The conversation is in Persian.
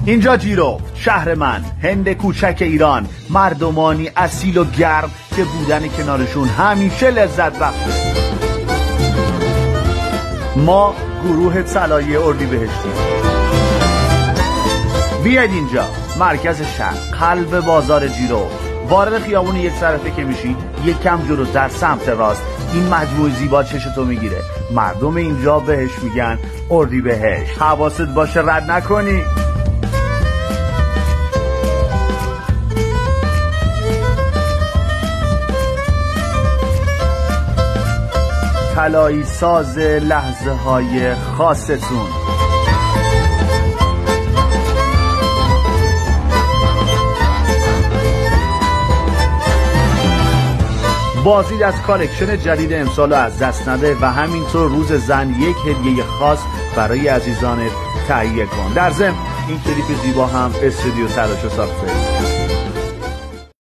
اینجا جیرفت، شهر من، هند کوچک ایران، مردمانی اصیل و گرم که بودن کنارشون همیشه لذت بخشه. ما گروه طلایی اردیبهشتی. بیاید اینجا، مرکز شهر، قلب بازار جیرفت. وارد خیابون یک طرفه که میشید، یک کم جلوتر سمت راست، این مجموعه زیبا چشتو میگیره. مردم اینجا بهش میگن اردیبهشت. حواست باشه رد نکنی. طلایی ساز لحظه های خاصتون. بازدید از کالکشن جدید امسال از دست نده و همینطور روز زن یک هدیه خاص برای عزیزانت تهیه کن. در ضمن این کلیپ زیبا هم استودیو تلاشو ساخته.